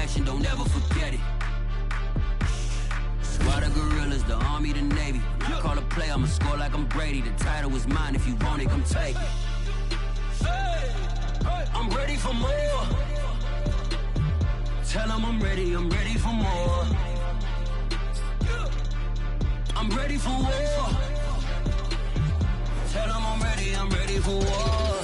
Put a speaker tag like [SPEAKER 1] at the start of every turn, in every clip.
[SPEAKER 1] action, don't ever forget it. Squad of gorillas, the army, the navy. When I call a play, I'ma score like I'm Brady. The title is mine, if you want it, come take it. I'm ready for more. Tell them I'm ready for more. I'm ready for war. Tell them I'm ready for war.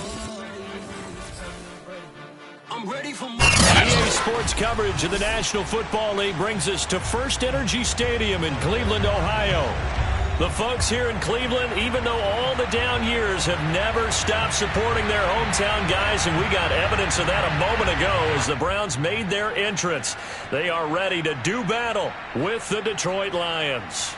[SPEAKER 1] I'm ready for more.
[SPEAKER 2] EA Sports coverage of the National Football League brings us to First Energy Stadium in Cleveland, Ohio. The folks here in Cleveland, even though all the down years, have never stopped supporting their hometown guys, and we got evidence of that a moment ago as the Browns made their entrance. They are ready to do battle with the Detroit Lions.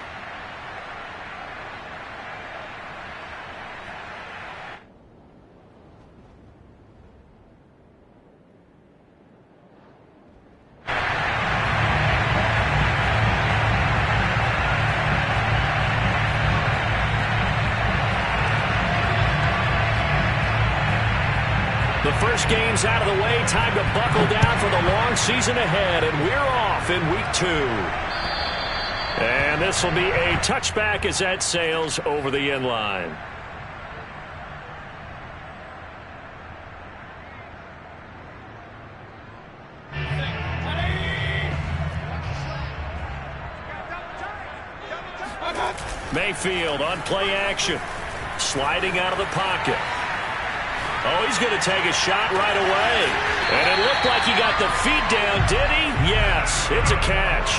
[SPEAKER 2] The first game's out of the way. Time to buckle down for the long season ahead, and we're off in week 2. And this will be a touchback as that sails over the end line. Mayfield on play action. Sliding out of the pocket. Oh, he's going to take a shot right away. And it looked like he got the feet down, did he? Yes, it's a catch.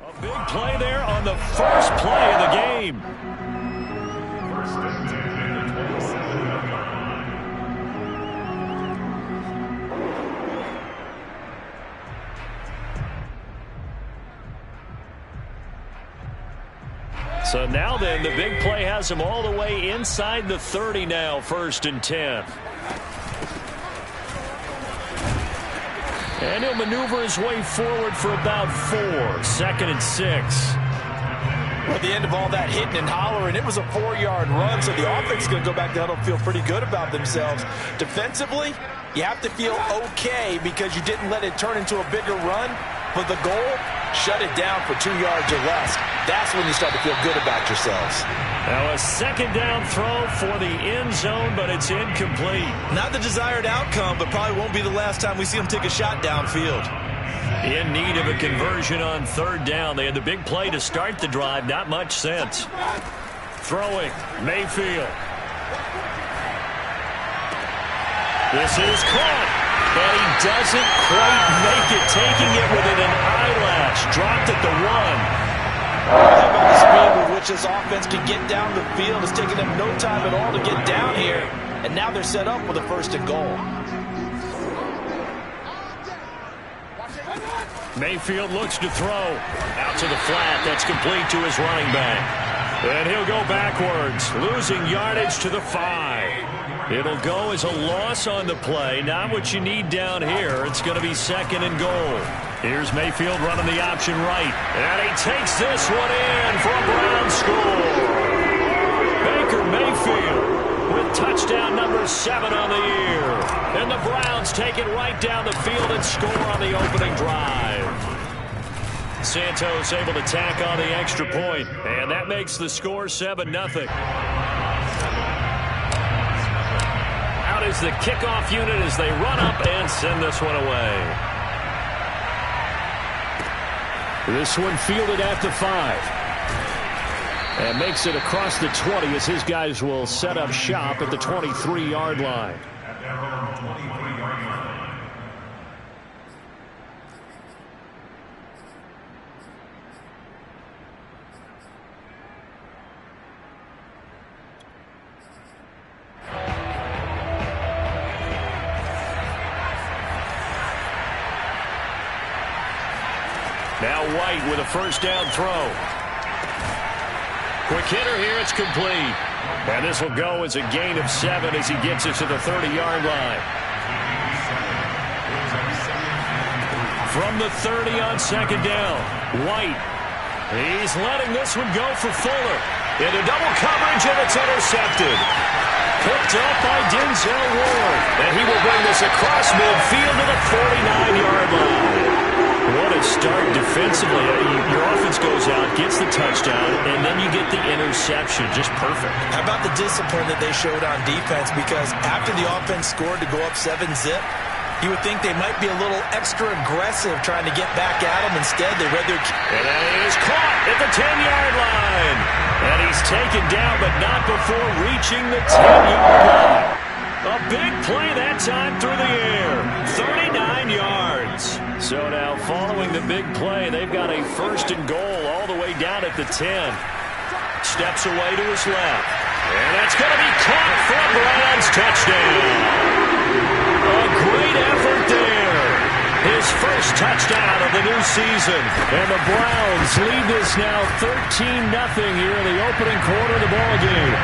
[SPEAKER 2] A big play there on the first play of the game. So now then, the big play has him all the way inside the 30 now, 1st and 10. And he'll maneuver his way forward for about 4, 2nd and 6.
[SPEAKER 3] At the end of all that hitting and hollering, it was a 4-yard run, so the offense is going to go back to huddle and feel pretty good about themselves. Defensively, you have to feel okay because you didn't let it turn into a bigger run. But the goal, shut it down for 2 yards or less. That's when you start to feel good about yourselves.
[SPEAKER 2] Now a 2nd down throw for the end zone, but it's incomplete.
[SPEAKER 4] Not the desired outcome, but probably won't be the last time we see him take a shot downfield.
[SPEAKER 2] In need of a conversion on 3rd down. They had the big play to start the drive. Not much sense. Throwing, Mayfield. This is caught. And he doesn't quite make it, taking it within an eyelash. Dropped at the 1.
[SPEAKER 3] How about the speed with which this offense can get down the field? It's taking them no time at all to get down here. And now they're set up with a 1st and goal.
[SPEAKER 2] Mayfield looks to throw. Out to the flat. That's complete to his running back. And he'll go backwards, losing yardage to the 5. It'll go as a loss on the play. Not what you need down here. It's going to be 2nd and goal. Here's Mayfield running the option right. And he takes this one in for a Brown score. Baker Mayfield with touchdown number 7 on the year. And the Browns take it right down the field and score on the opening drive. Santos able to tack on the extra point. And that makes the score 7-0. Is the kickoff unit as they run up and send this one away. This one fielded at the 5. And makes it across the 20 as his guys will set up shop at the 23-yard line. Now now White with a first down throw. Quick hitter here, it's complete. And this will go as a gain of 7 as he gets it to the 30-yard line. From the 30 on second down, White. He's letting this one go for Fuller. Into double coverage, and it's intercepted. Picked up by Denzel Ward. And he will bring this across midfield to the 49-yard line. What a start defensively. Your offense goes out, gets the touchdown, and then you get the interception. Just perfect.
[SPEAKER 3] How about the discipline that they showed on defense? Because after the offense scored to go up 7-zip, you would think they might be a little extra aggressive trying to get back at them. Instead, they read their...
[SPEAKER 2] And he is caught at the 10-yard line. And he's taken down, but not before reaching the 10-yard line. A big play that time through the air. 39 yards. So now following the big play, they've got a first and goal all the way down at the 10. Steps away to his left. And that's going to be caught for a Browns touchdown. A great effort there. His first touchdown of the new season. And the Browns lead this now 13-0 here in the opening quarter of the ballgame.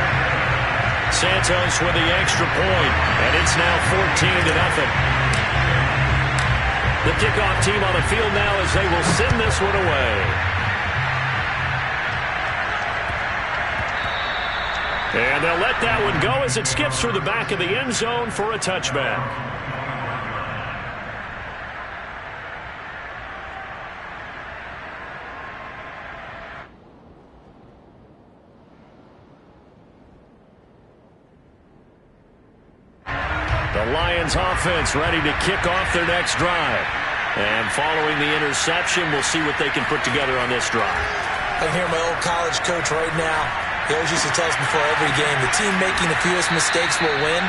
[SPEAKER 2] Santos with the extra point, and it's now 14-0. The kickoff team on the field now as they will send this one away. And they'll let that one go as it skips through the back of the end zone for a touchback. The Lions offense ready to kick off their next drive. And following the interception, we'll see what they can put together on this drive.
[SPEAKER 3] I can hear my old college coach right now. He always used to tell us before every game, the team making the fewest mistakes will win.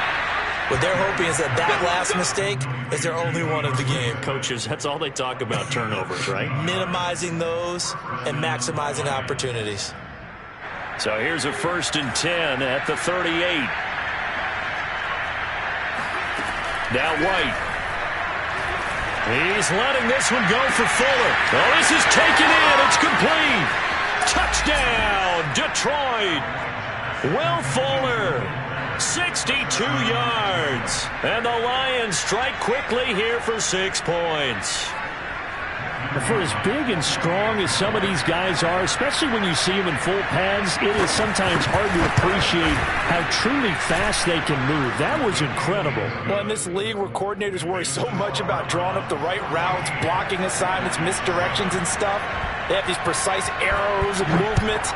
[SPEAKER 3] What they're hoping is that last mistake is their only one of the game.
[SPEAKER 2] Coaches, that's all they talk about, turnovers, right? Minimizing
[SPEAKER 3] those and maximizing opportunities.
[SPEAKER 2] So here's a 1st and 10 at the 38. Now White. He's letting this one go for Fuller. Oh, this is taken in. It's complete. Touchdown, Detroit. Will Fuller, 62 yards. And the Lions strike quickly here for 6 points. For as big and strong as some of these guys are, especially when you see them in full pads, it is sometimes hard to appreciate how truly fast they can move. That was incredible.
[SPEAKER 3] Well, in this league where coordinators worry so much about drawing up the right routes, blocking assignments, misdirections and stuff, they have these precise arrows and movements.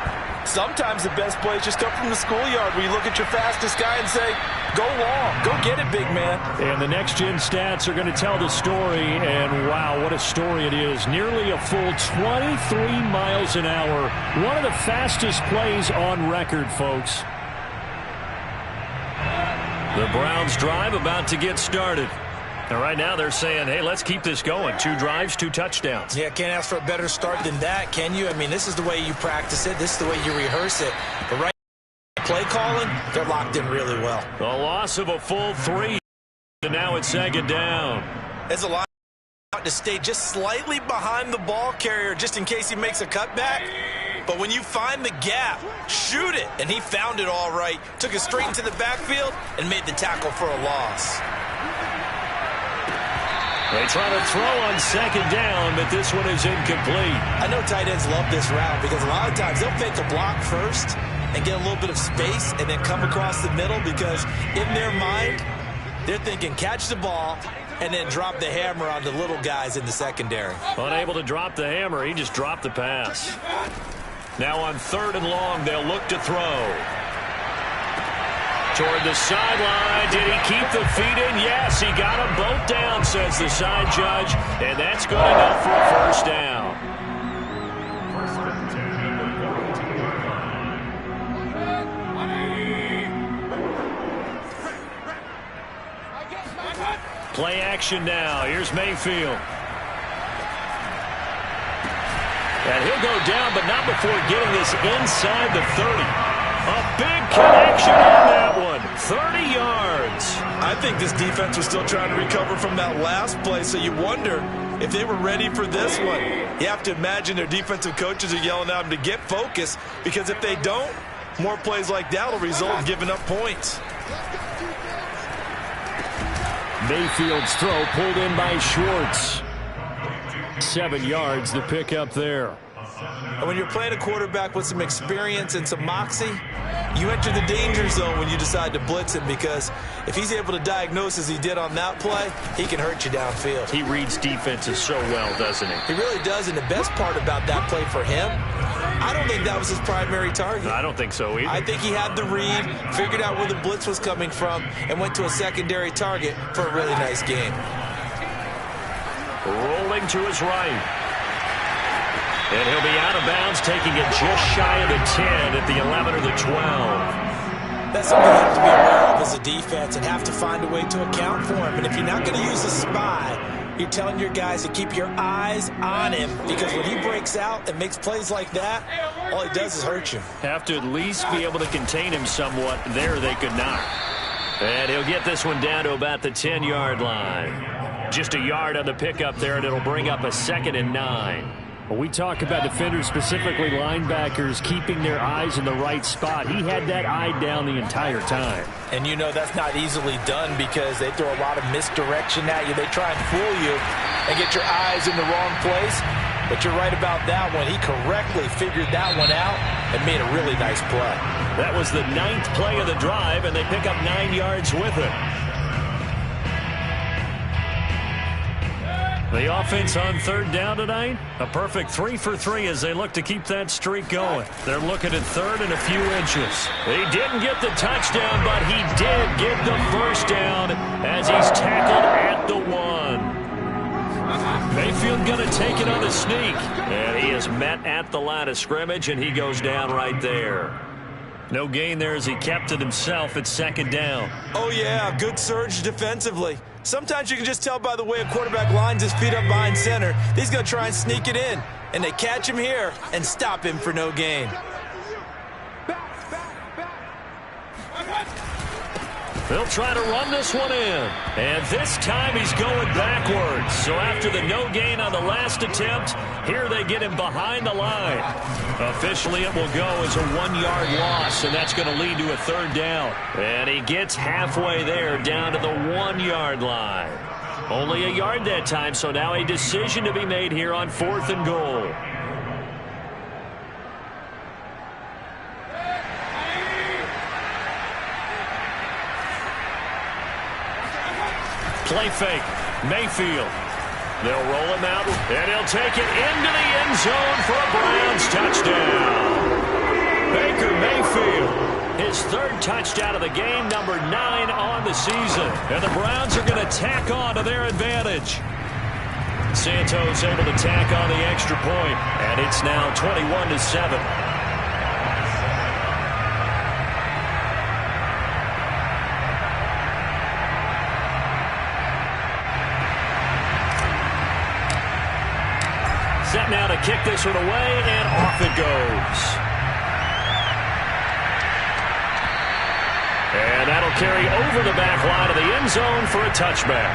[SPEAKER 3] Sometimes the best plays just come from the schoolyard where you look at your fastest guy and say, go long, go get it, big man.
[SPEAKER 2] And the next-gen stats are going to tell the story, and wow, what a story it is. Nearly a full 23 miles an hour. One of the fastest plays on record, folks. The Browns drive about to get started. And right now they're saying, hey, let's keep this going. 2 drives, 2 touchdowns.
[SPEAKER 3] Yeah, can't ask for a better start than that, can you? I mean, this is the way you practice it. This is the way you rehearse it. But right now, play calling, they're locked in really well.
[SPEAKER 2] A loss of a full 3. And now it's 2nd down.
[SPEAKER 3] It's a lot to stay just slightly behind the ball carrier just in case he makes a cutback. But when you find the gap, shoot it. And he found it all right. Took it straight into the backfield and made the tackle for a loss.
[SPEAKER 2] They try to throw on 2nd down, but this one is incomplete.
[SPEAKER 3] I know tight ends love this route because a lot of times they'll fake a block first and get a little bit of space and then come across the middle because in their mind, they're thinking catch the ball and then drop the hammer on the little guys in the secondary.
[SPEAKER 2] Unable to drop the hammer, he just dropped the pass. Now on 3rd and long, they'll look to throw. Toward the sideline. Did he keep the feet in? Yes, he got them both down, says the side judge. And that's good enough for a first down. Play action now. Here's Mayfield. And he'll go down, but not before getting this inside the 30. A big connection on that one. 30 yards.
[SPEAKER 4] I think this defense was still trying to recover from that last play, so you wonder if they were ready for this one. You have to imagine their defensive coaches are yelling at them to get focused, because if they don't, more plays like that will result in giving up points.
[SPEAKER 2] Mayfield's throw pulled in by Schwartz. 7 yards, the pickup there.
[SPEAKER 3] And when you're playing a quarterback with some experience and some moxie, you enter the danger zone when you decide to blitz him, because if he's able to diagnose as he did on that play, he can hurt you downfield.
[SPEAKER 2] He reads defenses so well, doesn't he?
[SPEAKER 3] He really does, and the best part about that play for him, I don't think that was his primary target.
[SPEAKER 2] I don't think so either.
[SPEAKER 3] I think he had the read, figured out where the blitz was coming from, and went to a secondary target for a really nice game.
[SPEAKER 2] Rolling to his right. And he'll be out of bounds, taking it just shy of the 10 at the 11 or the 12.
[SPEAKER 3] That's something you have to be aware of as a defense and have to find a way to account for him. And if you're not going to use a spy, you're telling your guys to keep your eyes on him, because when he breaks out and makes plays like that, all he does is hurt you.
[SPEAKER 2] Have to at least be able to contain him somewhat. There they could not. And he'll get this one down to about the 10-yard line. Just a yard on the pickup there, and it'll bring up a 2nd and 9. When we talk about defenders, specifically linebackers, keeping their eyes in the right spot, he had that eye down the entire time.
[SPEAKER 3] And you know that's not easily done, because they throw a lot of misdirection at you. They try and fool you and get your eyes in the wrong place. But you're right about that one. He correctly figured that one out and made a really nice play.
[SPEAKER 2] That was the 9th play of the drive, and they pick up 9 yards with it. The offense on 3rd down tonight, a perfect 3 for 3 as they look to keep that streak going. They're looking at 3rd and a few inches. He didn't get the touchdown, but he did get the first down as he's tackled at the 1. Mayfield going to take it on the sneak. And he is met at the line of scrimmage, and he goes down right there. No gain there as he kept it himself at 2nd down.
[SPEAKER 3] Oh, yeah, good surge defensively. Sometimes you can just tell by the way a quarterback lines his feet up behind center. He's going to try and sneak it in. And they catch him here and stop him for no gain.
[SPEAKER 2] They'll try to run this one in. And this time he's going backwards. So after the no gain on the last attempt, here they get him behind the line. Officially it will go as a 1-yard loss, and that's going to lead to a 3rd down. And he gets halfway there, down to the 1-yard line. Only a yard that time, so now a decision to be made here on 4th and goal. Play fake. Mayfield. They'll roll him out, and he'll take it into the end zone for a Browns touchdown. Baker Mayfield, his 3rd touchdown of the game, number 9 on the season. And the Browns are going to tack on to their advantage. Santos able to tack on the extra point, and it's now 21-7. Set now to kick this one away, and off it goes. And that'll carry over the back line of the end zone for a touchback.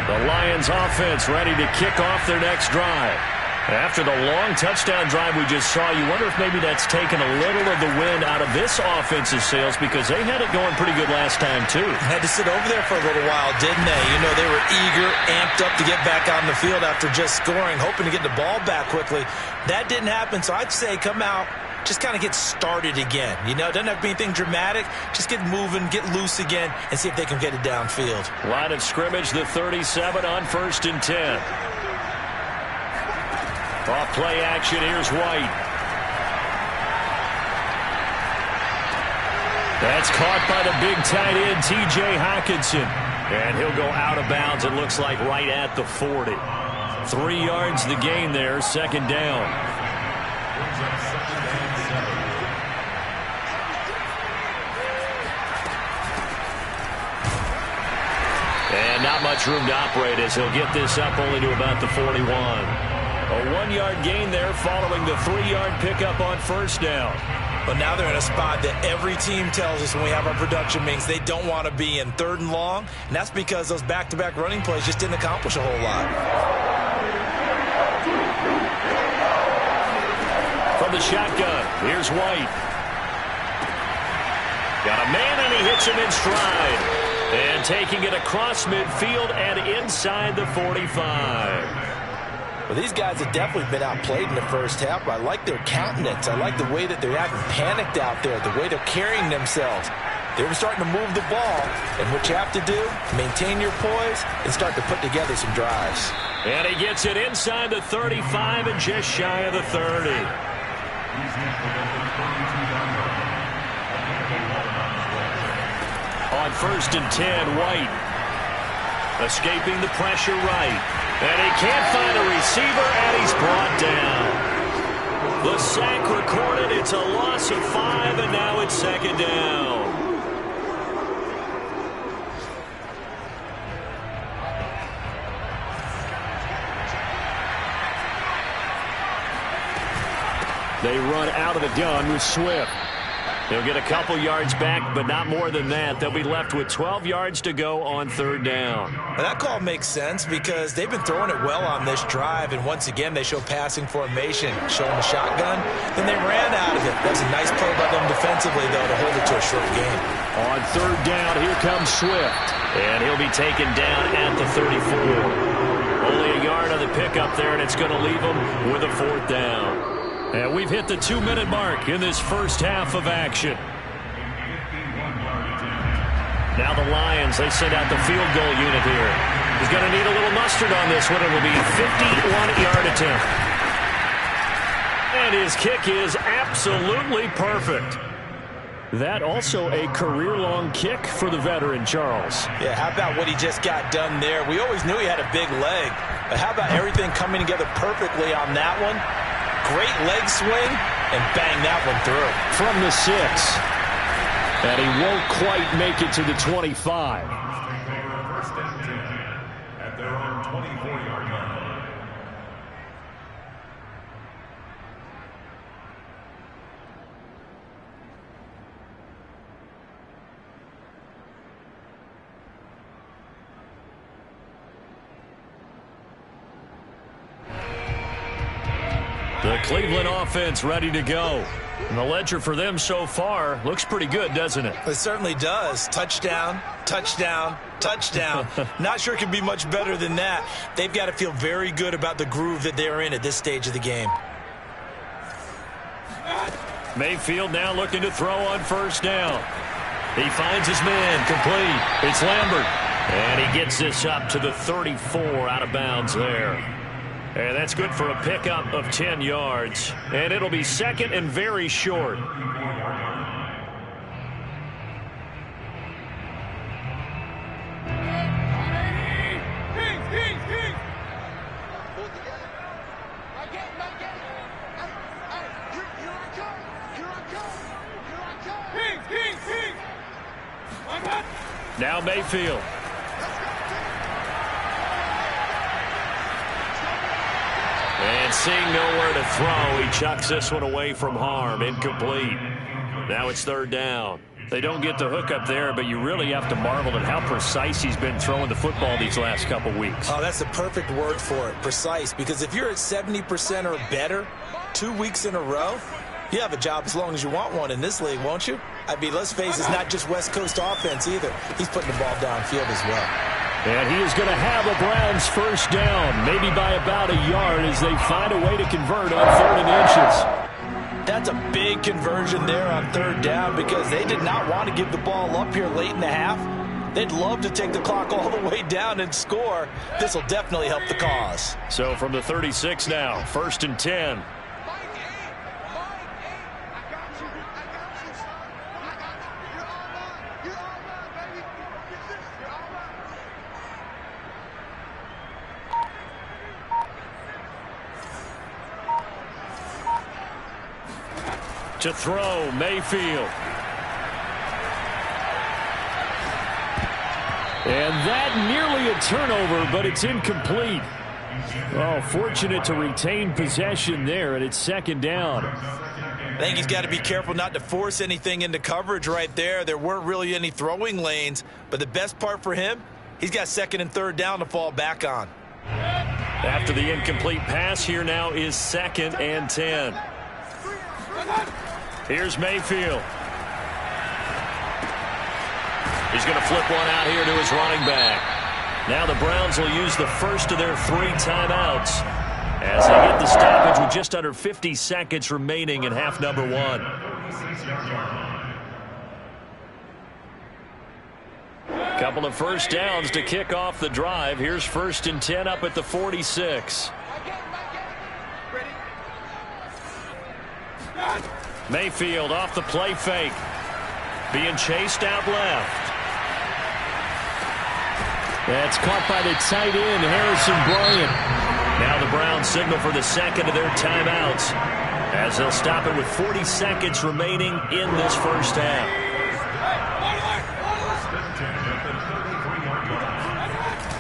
[SPEAKER 2] The Lions offense ready to kick off their next drive. After the long touchdown drive we just saw, you wonder if maybe that's taken a little of the wind out of this offense's sails, because they had it going pretty good last time, too.
[SPEAKER 3] Had to sit over there for a little while, didn't they? You know, they were eager, amped up to get back on the field after just scoring, hoping to get the ball back quickly. That didn't happen, so I'd say come out, just kind of get started again. You know, it doesn't have to be anything dramatic. Just get moving, get loose again, and see if they can get it downfield.
[SPEAKER 2] Line of scrimmage, the 37 on 1st and 10. Off play action, here's White. That's caught by the big tight end, T.J. Hockenson. And he'll go out of bounds, it looks like right at the 40. 3 yards the gain there, 2nd down. And not much room to operate as he'll get this up only to about the 41. A 1-yard gain there following the 3-yard pickup on first down.
[SPEAKER 4] But now they're in a spot that every team tells us when we have our production meetings they don't want to be in, 3rd and long. And that's because those back-to-back running plays just didn't accomplish a whole lot.
[SPEAKER 2] From the shotgun, here's White. Got a man, and he hits him in stride. And taking it across midfield and inside the 45.
[SPEAKER 3] Well, these guys have definitely been outplayed in the first half, but I like their countenance. I like the way that they're acting panicked out there, the way they're carrying themselves. They're starting to move the ball, and what you have to do, maintain your poise and start to put together some drives.
[SPEAKER 2] And he gets it inside the 35 and just shy of the 30. On 1st and 10, White. Escaping the pressure right. And he can't find a receiver, and he's brought down. The sack recorded. It's a loss of 5, and now it's 2nd down. They run out of the gun with Swift. He'll get a couple yards back, but not more than that. They'll be left with 12 yards to go on 3rd down.
[SPEAKER 4] Now that call makes sense because they've been throwing it well on this drive, and once again they show passing formation, showing the shotgun. Then they ran out of it. That's a nice play by them defensively, though, to hold it to a short game.
[SPEAKER 2] On 3rd down, here comes Swift. And he'll be taken down at the 34. Only a yard on the pickup there, and it's going to leave him with a 4th down. And we've hit the 2-minute mark in this first half of action. Now the Lions, they send out the field goal unit here. He's going to need a little mustard on this one. It will be a 51-yard attempt. And his kick is absolutely perfect. That also a career-long kick for the veteran, Charles.
[SPEAKER 3] Yeah, how about what he just got done there? We always knew he had a big leg. But how about everything coming together perfectly on that one? Great leg swing, and bang that one through.
[SPEAKER 2] From the 6. And he won't quite make it to the 25.
[SPEAKER 5] At their own 24-yard line.
[SPEAKER 2] The Cleveland offense ready to go. And the ledger for them so far looks pretty good, doesn't it?
[SPEAKER 4] It certainly does. Touchdown, touchdown, touchdown. Not sure it could be much better than that. They've got to feel very good about the groove that they're in at this stage of the game.
[SPEAKER 2] Mayfield now looking to throw on 1st down. He finds his man, complete. It's Lambert. And he gets this up to the 34 out of bounds there. And that's good for a pickup of 10 yards. And it'll be 2nd and very short. Now Mayfield. And seeing nowhere to throw, he chucks this one away from harm. Incomplete. Now it's 3rd down. They don't get the hook up there, but you really have to marvel at how precise he's been throwing the football these last couple weeks.
[SPEAKER 4] Oh, that's the perfect word for it, precise. Because if you're at 70% or better 2 weeks in a row, you have a job as long as you want one in this league, won't you? I mean, let's face it, it's not just West Coast offense either. He's putting the ball downfield as well.
[SPEAKER 2] And he is going to have a Browns 1st down, maybe by about a yard as they find a way to convert on 3rd and inches.
[SPEAKER 3] That's a big conversion there on 3rd down because they did not want to give the ball up here late in the half. They'd love to take the clock all the way down and score. This will definitely help the cause.
[SPEAKER 2] So from the 36 now, 1st and 10. To throw, Mayfield. And that nearly a turnover, but it's incomplete. Oh, fortunate to retain possession there, and it's second down.
[SPEAKER 4] I think he's got to be careful not to force anything into coverage right there. There weren't really any throwing lanes, but the best part for him, he's got second and third down to fall back on.
[SPEAKER 2] After the incomplete pass, here now is 2nd and 10. Here's Mayfield. He's going to flip one out here to his running back. Now the Browns will use the first of their 3 timeouts as they get the stoppage with just under 50 seconds remaining in half number 1. Couple of first downs to kick off the drive. Here's 1st and 10 up at the 46. Mayfield off the play fake. Being chased out left. That's caught by the tight end, Harrison Bryant. Now the Browns signal for the second of their timeouts as they'll stop it with 40 seconds remaining in this first half.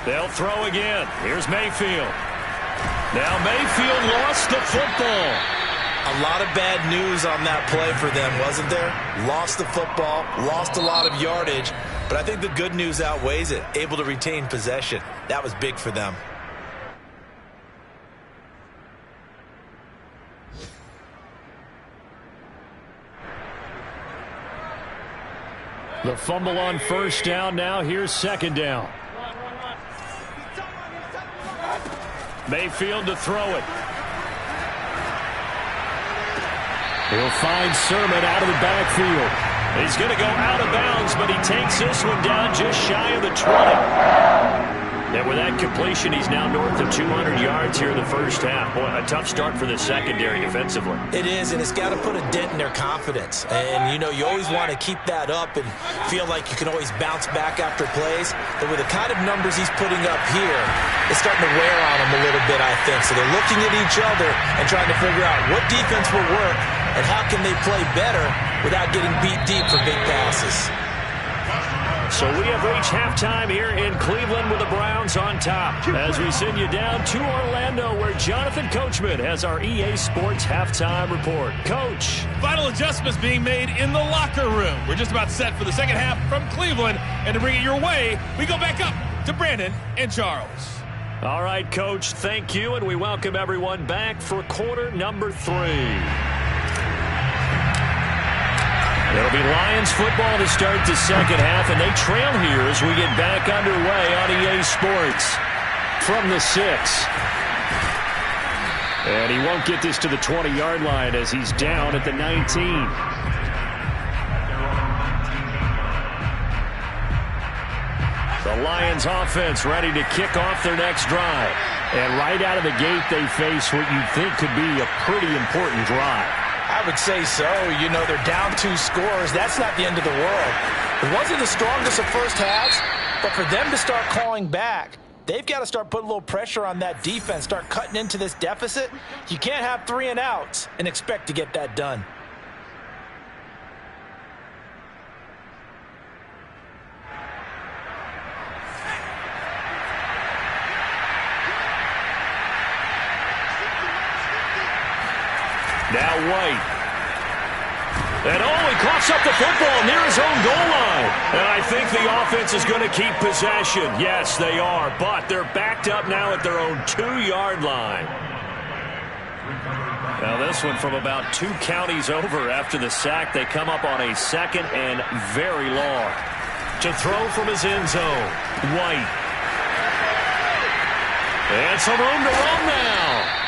[SPEAKER 2] They'll throw again. Here's Mayfield. Now Mayfield lost the football.
[SPEAKER 4] A lot of bad news on that play for them, wasn't there? Lost the football, lost a lot of yardage, but I think the good news outweighs it. Able to retain possession. That was big for them.
[SPEAKER 2] The fumble on first down. Now here's second down. Mayfield to throw it. He'll find Sermon out of the backfield. He's going to go out of bounds, but he takes this one down just shy of the 20. And with that completion, he's now north of 200 yards here in the first half. Boy, a tough start for the secondary defensively.
[SPEAKER 3] It is, and it's got to put a dent in their confidence. And, you know, you always want to keep that up and feel like you can always bounce back after plays. But with the kind of numbers he's putting up here, it's starting to wear on them a little bit, I think. So they're looking at each other and trying to figure out what defense will work and how can they play better without getting beat deep for big passes.
[SPEAKER 2] So we have reached halftime here in Cleveland with the Browns on top. As we send you down to Orlando, where Jonathan Coachman has our EA Sports halftime report. Coach.
[SPEAKER 6] Final adjustments being made in the locker room. We're just about set for the second half from Cleveland. And to bring it your way, we go back up to Brandon and Charles.
[SPEAKER 2] All right, Coach, thank you. And we welcome everyone back for quarter number 3. It'll be Lions football to start the second half, and they trail here as we get back underway on EA Sports from the 6. And he won't get this to the 20-yard line as he's down at the 19. The Lions offense ready to kick off their next drive. And right out of the gate, they face what you think could be a pretty important drive.
[SPEAKER 3] I would say so. You know, they're down 2 scores. That's not the end of the world. It wasn't the strongest of first halves, but for them to start calling back, they've got to start putting a little pressure on that defense, start cutting into this deficit. You can't have 3 and outs and expect to get that done.
[SPEAKER 2] Now White. And he coughs up the football near his own goal line. And I think the offense is going to keep possession. Yes, they are. But they're backed up now at their own 2-yard line. Now this one from about 2 counties over after the sack. They come up on a 2nd and very long. To throw from his end zone. White. And some room to run now.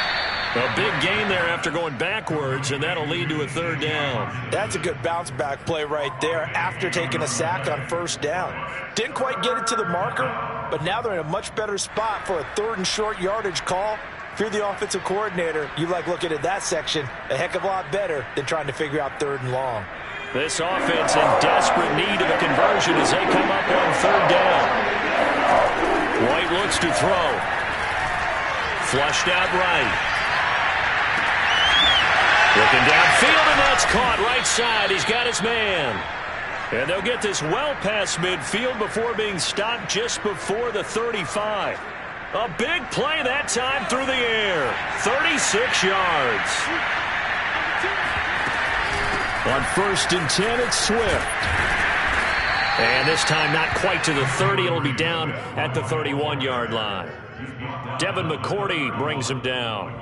[SPEAKER 2] A big gain there after going backwards, and that'll lead to a 3rd down.
[SPEAKER 3] That's a good bounce-back play right there after taking a sack on 1st down. Didn't quite get it to the marker, but now they're in a much better spot for a 3rd and short yardage call. If you're the offensive coordinator, you like looking at that section a heck of a lot better than trying to figure out 3rd and long.
[SPEAKER 2] This offense in desperate need of a conversion as they come up on 3rd down. White looks to throw. Flushed out right. Looking downfield, and that's caught right side. He's got his man. And they'll get this well past midfield before being stopped just before the 35. A big play that time through the air. 36 yards. On 1st and 10, it's Swift. And this time not quite to the 30. It'll be down at the 31-yard line. Devin McCourty brings him down.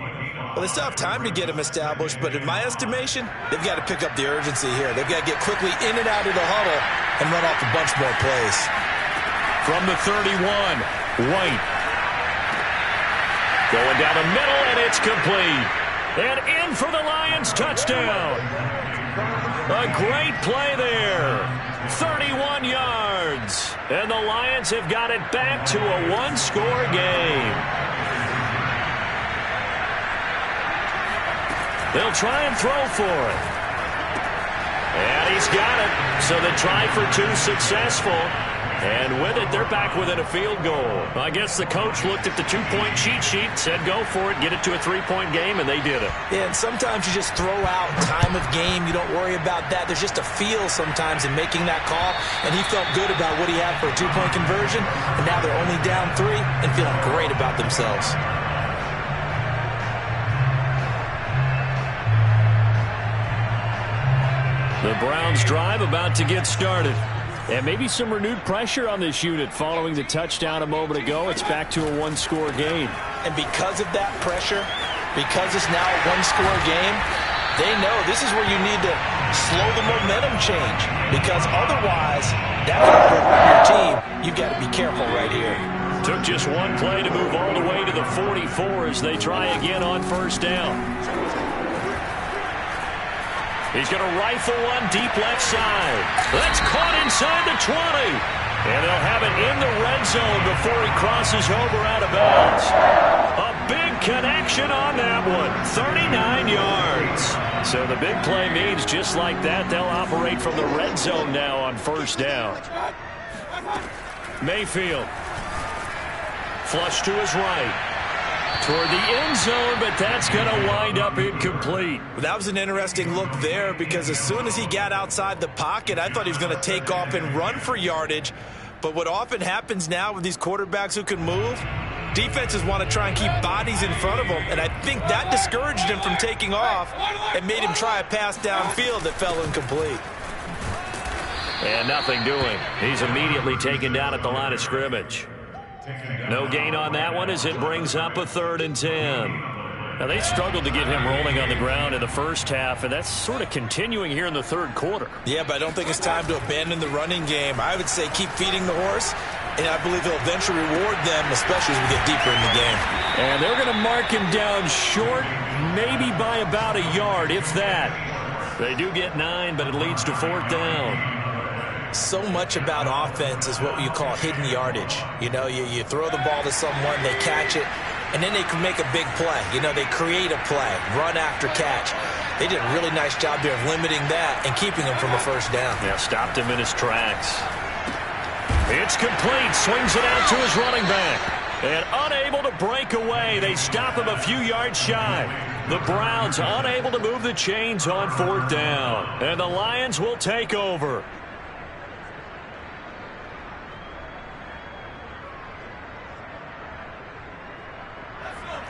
[SPEAKER 3] Well, they still have time to get him established, but in my estimation, they've got to pick up the urgency here. They've got to get quickly in and out of the huddle and run off a bunch more plays.
[SPEAKER 2] From the 31, White. Going down the middle, and it's complete. And in for the Lions touchdown. A great play there. 31 yards. And the Lions have got it back to a one-score game. They'll try and throw for it. And he's got it. So the try for 2 successful. And with it, they're back within a field goal. I guess the coach looked at the 2-point cheat sheet, said go for it, get it to a 3-point game, and they did it.
[SPEAKER 3] Yeah, and sometimes you just throw out time of game. You don't worry about that. There's just a feel sometimes in making that call, and he felt good about what he had for a 2-point conversion, and now they're only down 3 and feeling great about themselves.
[SPEAKER 2] The Browns drive about to get started. And maybe some renewed pressure on this unit following the touchdown a moment ago. It's back to a one-score game.
[SPEAKER 3] And because of that pressure, because it's now a one-score game, they know this is where you need to slow the momentum change. Because otherwise, that can hurt your team. You've got to be careful right here.
[SPEAKER 2] Took just one play to move all the way to the 44 as they try again on 1st down. He's going to rifle one deep left side. That's caught inside the 20. And they'll have it in the red zone before he crosses over out of bounds. A big connection on that one. 39 yards. So the big play means just like that, they'll operate from the red zone now on 1st down. Mayfield. Flush to his right. Toward the end zone, but that's going to wind up incomplete.
[SPEAKER 3] That was an interesting look there because as soon as he got outside the pocket, I thought he was going to take off and run for yardage. But what often happens now with these quarterbacks who can move, defenses want to try and keep bodies in front of them, and I think that discouraged him from taking off and made him try a pass downfield that fell incomplete.
[SPEAKER 2] And nothing doing. He's immediately taken down at the line of scrimmage. No gain on that one as it brings up a 3rd and 10. Now, they struggled to get him rolling on the ground in the first half, and that's sort of continuing here in the 3rd quarter.
[SPEAKER 3] Yeah, but I don't think it's time to abandon the running game. I would say keep feeding the horse, and I believe he'll eventually reward them, especially as we get deeper in the game.
[SPEAKER 2] And they're going to mark him down short, maybe by about a yard, if that. They do get 9, but it leads to 4th down.
[SPEAKER 3] So much about offense is what you call hidden yardage. You know, you throw the ball to someone, they catch it, and then they can make a big play. You know, they create a play, run after catch. They did a really nice job there of limiting that and keeping him from a 1st down.
[SPEAKER 2] Yeah, stopped him in his tracks. It's complete. Swings it out to his running back. And unable to break away. They stop him a few yards shy. The Browns unable to move the chains on 4th down. And the Lions will take over.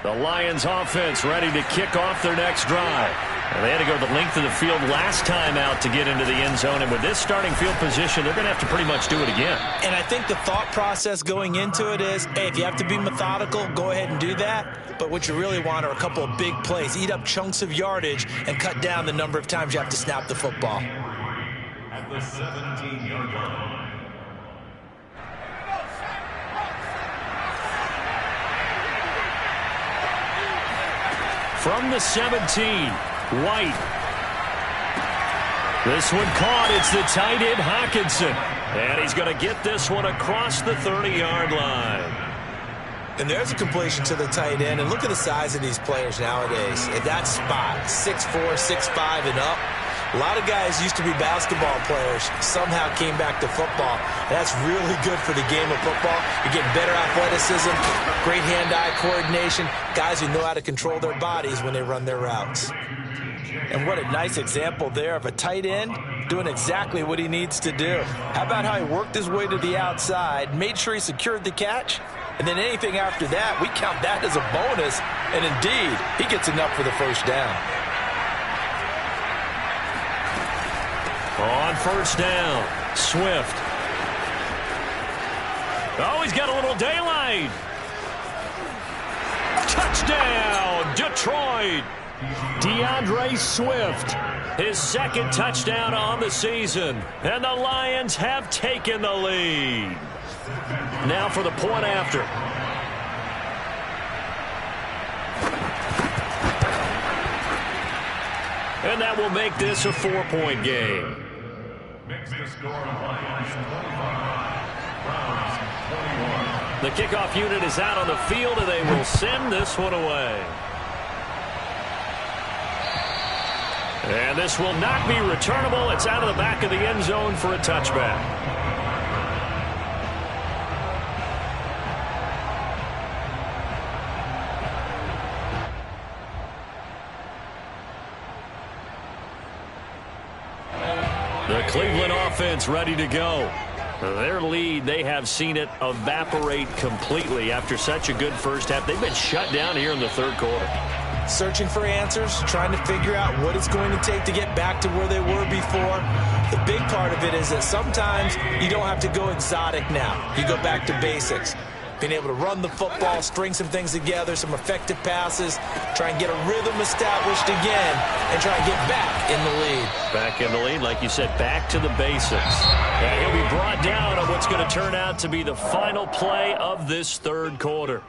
[SPEAKER 2] The Lions offense ready to kick off their next drive. And they had to go the length of the field last time out to get into the end zone. And with this starting field position, they're going to have to pretty much do it again.
[SPEAKER 3] And I think the thought process going into it is, hey, if you have to be methodical, go ahead and do that. But what you really want are a couple of big plays. Eat up chunks of yardage and cut down the number of times you have to snap the football.
[SPEAKER 5] At the 17-yard line.
[SPEAKER 2] From the 17, White. This one caught. It's the tight end, Hockenson. And he's going to get this one across the 30-yard line.
[SPEAKER 3] And there's a completion to the tight end. And look at the size of these players nowadays. At that spot, 6'4", 6'5", and up. A lot of guys used to be basketball players, somehow came back to football. And that's really good for the game of football. You're getting better athleticism, great hand-eye coordination, guys who know how to control their bodies when they run their routes. And what a nice example there of a tight end doing exactly what he needs to do. How about how he worked his way to the outside, made sure he secured the catch, And then anything after that, we count that as a bonus. And indeed, he gets enough for the first down.
[SPEAKER 2] On first down, Swift. Oh, he's got a little daylight. Touchdown, Detroit. DeAndre Swift, his second touchdown on the season. And the Lions have taken the lead. Now for the point after. And that will make this a 4-point game.
[SPEAKER 5] Makes the score Lions 25, Browns 21.
[SPEAKER 2] The kickoff unit is out on the field, and they will send this one away. And this will not be returnable. It's out of the back of the end zone for a touchback. The Cleveland offense ready to go. Their lead, they have seen it evaporate completely after such a good first half. They've been shut down here in the third quarter.
[SPEAKER 3] Searching for answers, trying to figure out what it's going to take to get back to where they were before. The big part of it is that sometimes you don't have to go exotic now. You go back to basics. Being able to run the football, string some things together, some effective passes, try and get a rhythm established again, and try and get back in the lead.
[SPEAKER 2] Back in the lead, like you said, back to the basics. And he'll be brought down on what's going to turn out to be the final play of this third quarter.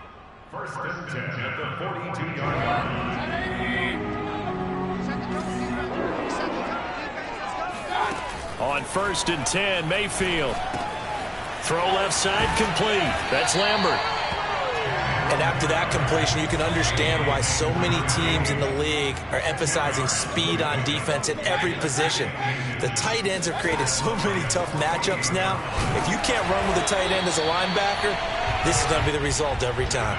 [SPEAKER 5] First and 10 at the 42-yard line.
[SPEAKER 2] On first and 10, Mayfield. Throw left side, complete. That's Lambert.
[SPEAKER 3] And after that completion, you can understand why so many teams in the league are emphasizing speed on defense at every position. The tight ends have created so many tough matchups now. If you can't run with a tight end as a linebacker, this is going to be the result every time.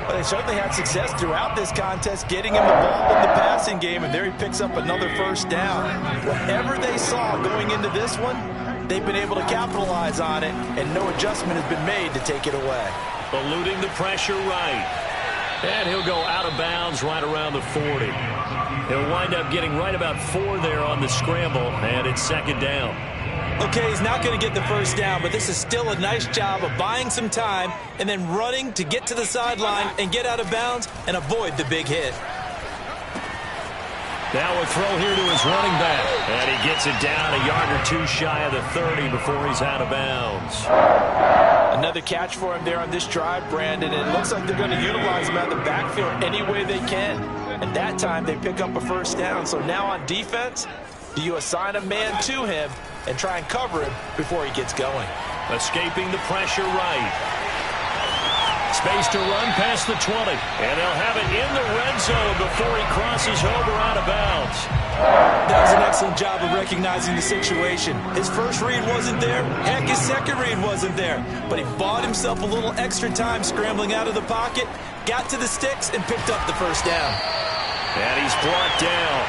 [SPEAKER 4] Well, they certainly had success throughout this contest, getting him the ball in the passing game, and there he picks up another first down. Whatever they saw going into this one, they've been able to capitalize on it, and no adjustment has been made to take it away.
[SPEAKER 2] Eluding the pressure right. And he'll go out of bounds right around the 40. He'll wind up getting right about 4 there on the scramble, and it's second down.
[SPEAKER 3] Okay, he's not going to get the first down, but this is still a nice job of buying some time and then running to get to the sideline and get out of bounds and avoid the big hit.
[SPEAKER 2] Now a throw here to his running back. And he gets it down a yard or two shy of the 30 before he's out of bounds.
[SPEAKER 3] Another catch for him there on this drive, Brandon. And it looks like they're going to utilize him out of the backfield any way they can. And that time they pick up a first down. So now on defense, do you assign a man to him and try and cover him before he gets going?
[SPEAKER 2] Escaping the pressure right. Space to run past the 20. And they'll have it in the red zone before he crosses over out of bounds.
[SPEAKER 3] That was an excellent job of recognizing the situation. His first read wasn't there. Heck, his second read wasn't there. But he bought himself a little extra time scrambling out of the pocket, got to the sticks, and picked up the first down.
[SPEAKER 2] And he's blocked down.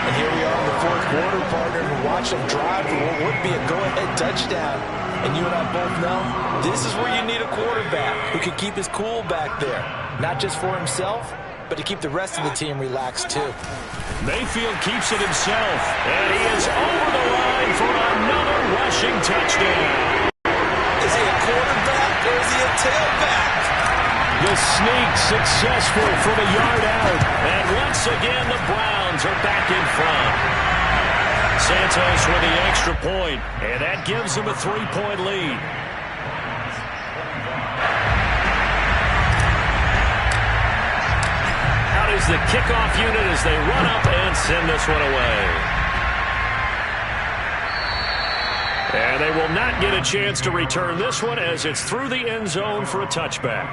[SPEAKER 3] And here we are in the fourth quarter, partner, and watch him drive for what would be a go-ahead touchdown. And you and I both know this is where you need a quarterback who can keep his cool back there. Not just for himself, but to keep the rest of the team relaxed too.
[SPEAKER 2] Mayfield keeps it himself. And he is over the line for another rushing touchdown.
[SPEAKER 3] Is he a quarterback or is he a tailback?
[SPEAKER 2] The sneak successful from a yard out. And once again, the Browns are back in front. Santos with the extra point, and that gives him a 3-point lead. Out is the kickoff unit as they run up and send this one away. And they will not get a chance to return this one as it's through the end zone for a touchback.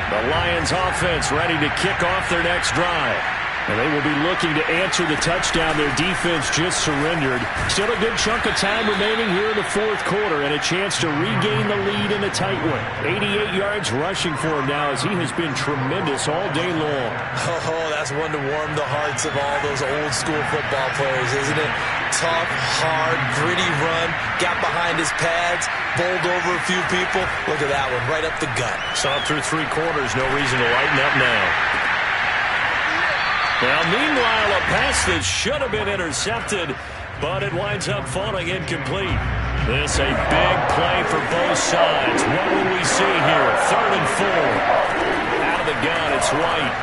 [SPEAKER 2] The Lions offense ready to kick off their next drive. And they will be looking to answer the touchdown their defense just surrendered. Still a good chunk of time remaining here in the fourth quarter and a chance to regain the lead in a tight one. 88 yards rushing for him now as he has been tremendous all day long.
[SPEAKER 3] Oh, that's one to warm the hearts of all those old school football players, isn't it? Tough, hard, gritty run, got behind his pads, bowled over a few people. Look at that one, right up the gut.
[SPEAKER 2] Saw through 3 quarters, no reason to lighten up now. Now, meanwhile, a pass that should have been intercepted, but it winds up falling incomplete. This a big play for both sides. What will we see here? 3rd and 4. Out of the gun, it's White.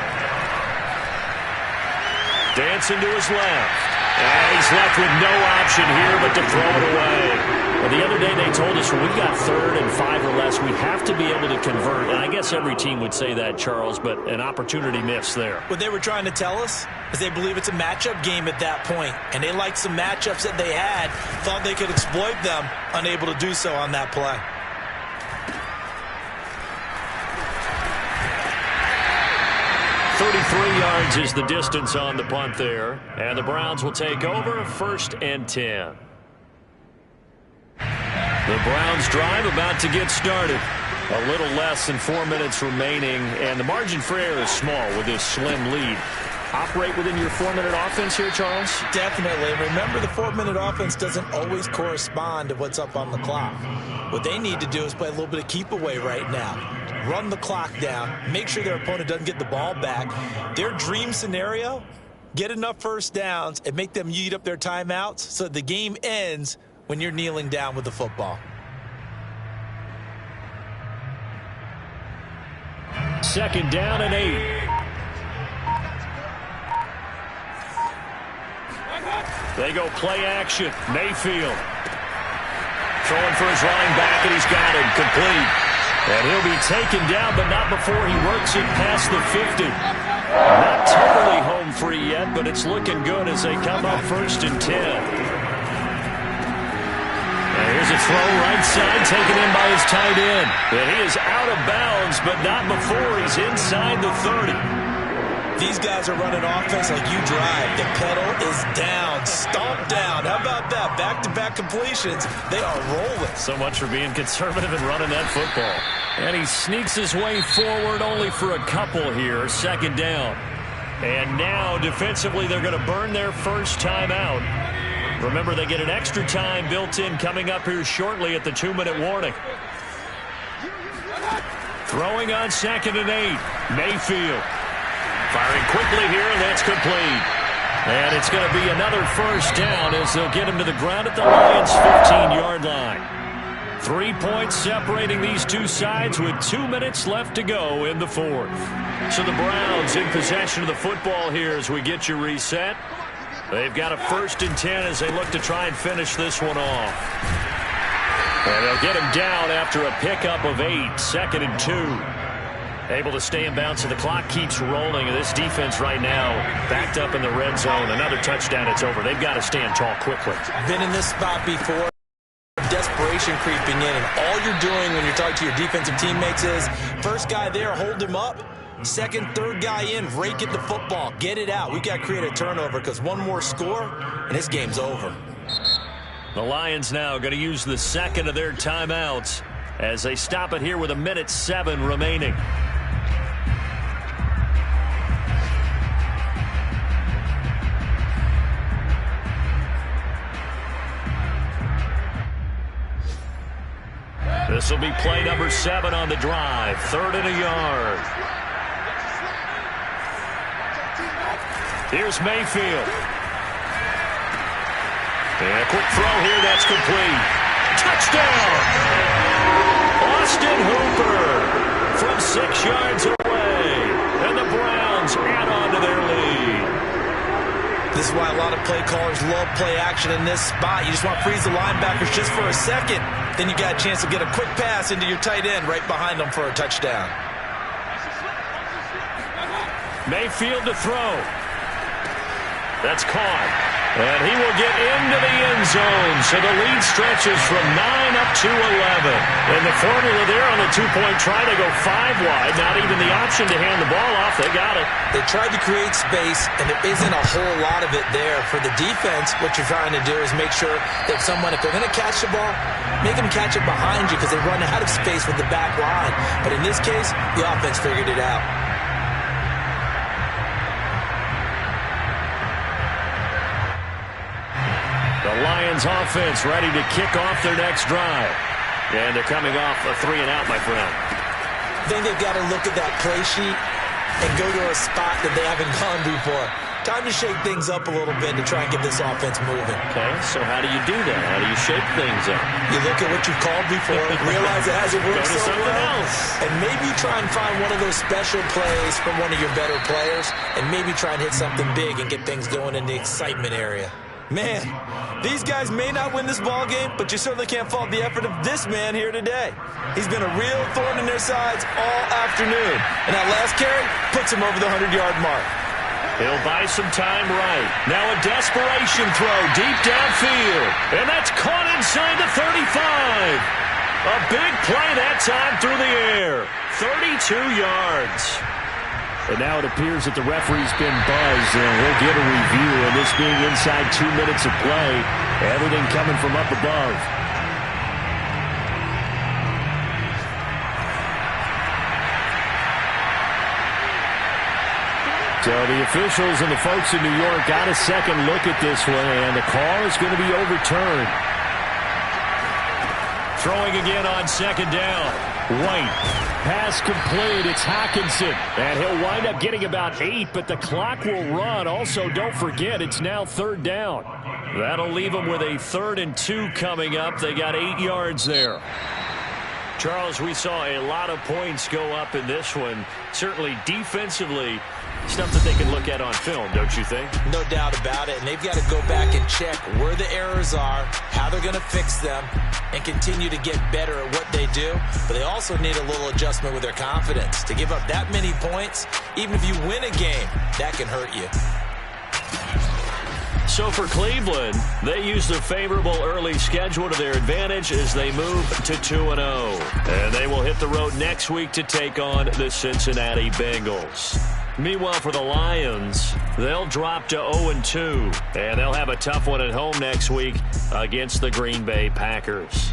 [SPEAKER 2] Dancing to his left. And he's left with no option here but to throw it away. Well, the other day they told us when we got 3rd and 5 or less, we have to be able to convert. And I guess every team would say that, Charles, but an opportunity missed there.
[SPEAKER 3] What they were trying to tell us is they believe it's a matchup game at that point. And they liked some matchups that they had, thought they could exploit them, unable to do so on that play.
[SPEAKER 2] Yards is the distance on the punt there. And the Browns will take over 1st and 10. The Browns drive about to get started. A little less than 4 minutes remaining, and the margin for error is small with this slim lead. Operate within your 4-minute offense here, Charles?
[SPEAKER 3] Definitely. Remember, the 4-minute offense doesn't always correspond to what's up on the clock. What they need to do is play a little bit of keep away right now. Run the clock down. Make sure their opponent doesn't get the ball back. Their dream scenario, get enough first downs and make them eat up their timeouts so the game ends when you're kneeling down with the football.
[SPEAKER 2] 2nd down and 8. They go play action. Mayfield throwing for his running back, and he's got him complete. And he'll be taken down, but not before he works it past the 50. Not totally home free yet, but it's looking good as they come up 1st and 10. And here's a throw right side, taken in by his tight end. And he is out of bounds, but not before he's inside the 30.
[SPEAKER 3] These guys are running offense like you drive. The pedal is down, stomped down. How about that? Back-to-back completions. They are rolling.
[SPEAKER 2] So much for being conservative and running that football. And he sneaks his way forward only for a couple here. 2nd down. And now, defensively, they're going to burn their first timeout. Remember, they get an extra time built in coming up here shortly at the 2-minute warning. Throwing on 2nd and 8. Mayfield. Firing quickly here, and that's complete. And it's going to be another first down as they'll get him to the ground at the Lions' 15-yard line. 3 points separating these two sides with 2 minutes left to go in the 4th. So the Browns in possession of the football here as we get you reset. They've got a 1st and 10 as they look to try and finish this one off. And they'll get him down after a pickup of 8, 2nd and 2. Able to stay in bounds, so the clock keeps rolling. And this defense right now backed up in the red zone. Another touchdown, it's over. They've got to stand tall quickly.
[SPEAKER 3] Been in this spot before. Desperation creeping in. And all you're doing when you're talking to your defensive teammates is, first guy there, hold him up. 2nd, 3rd guy in, rake at the football. Get it out. We've got to create a turnover because one more score, and this game's over.
[SPEAKER 2] The Lions now going to use the 2nd of their timeouts as they stop it here with 1:07 remaining. This will be play number 7 on the drive. 3rd and a yard. Here's Mayfield. And a quick throw here, that's complete. Touchdown! Austin Hooper from 6 yards away. And the Browns add on to their lead.
[SPEAKER 3] This is why a lot of play callers love play action in this spot. You just want to freeze the linebackers just for a second. Then you got a chance to get a quick pass into your tight end right behind them for a touchdown.
[SPEAKER 2] Mayfield to throw. That's caught. And he will get into the end zone. So the lead stretches from 9 up to 11. And the formula there on the two-point try to go 5 wide. Not even the option to hand the ball off. They got it.
[SPEAKER 3] They tried to create space, and there isn't a whole lot of it there. For the defense, what you're trying to do is make sure that someone, if they're going to catch the ball, make them catch it behind you because they run out of space with the back line. But in this case, the offense figured it out.
[SPEAKER 2] The Lions offense ready to kick off their next drive. And they're coming off a 3-and-out, my friend.
[SPEAKER 3] I think they've got to look at that play sheet and go to a spot that they haven't gone before. Time to shake things up a little bit to try and get this offense moving.
[SPEAKER 2] Okay, so how do you do that? How do you shake things up?
[SPEAKER 3] You look at what you've called before, realize it hasn't worked
[SPEAKER 2] Go to
[SPEAKER 3] so
[SPEAKER 2] something
[SPEAKER 3] well,
[SPEAKER 2] else.
[SPEAKER 3] and maybe try and find one of those special plays from one of your better players, and maybe try and hit something big and get things going in the excitement area.
[SPEAKER 4] Man, these guys may not win this ball game, but you certainly can't fault the effort of this man here today. He's been a real thorn in their sides all afternoon, and that last carry puts him over the 100-yard mark.
[SPEAKER 2] He'll buy some time right. Now a desperation throw deep downfield, and that's caught inside the 35. A big play that time through the air. 32 yards. And now it appears that the referee's been buzzed, and we'll get a review. And this being inside 2 minutes of play, everything coming from up above. So the officials and the folks in New York got a second look at this one, and the call is going to be overturned. Throwing again on second down. White. Pass complete. It's Hockenson. And he'll wind up getting about 8, but the clock will run. Also, don't forget, it's now 3rd down. That'll leave them with a 3rd and 2 coming up. They got 8 yards there. Charles, we saw a lot of points go up in this one. Certainly defensively, stuff that they can look at on film, don't you think?
[SPEAKER 3] No doubt about it, and they've got to go back and check where the errors are, how they're going to fix them, and continue to get better at what they do. But they also need a little adjustment with their confidence. To give up that many points, even if you win a game, that can hurt you.
[SPEAKER 2] So for Cleveland, they use their favorable early schedule to their advantage as they move to 2-0. And they will hit the road next week to take on the Cincinnati Bengals. Meanwhile, for the Lions, they'll drop to 0-2, and they'll have a tough one at home next week against the Green Bay Packers.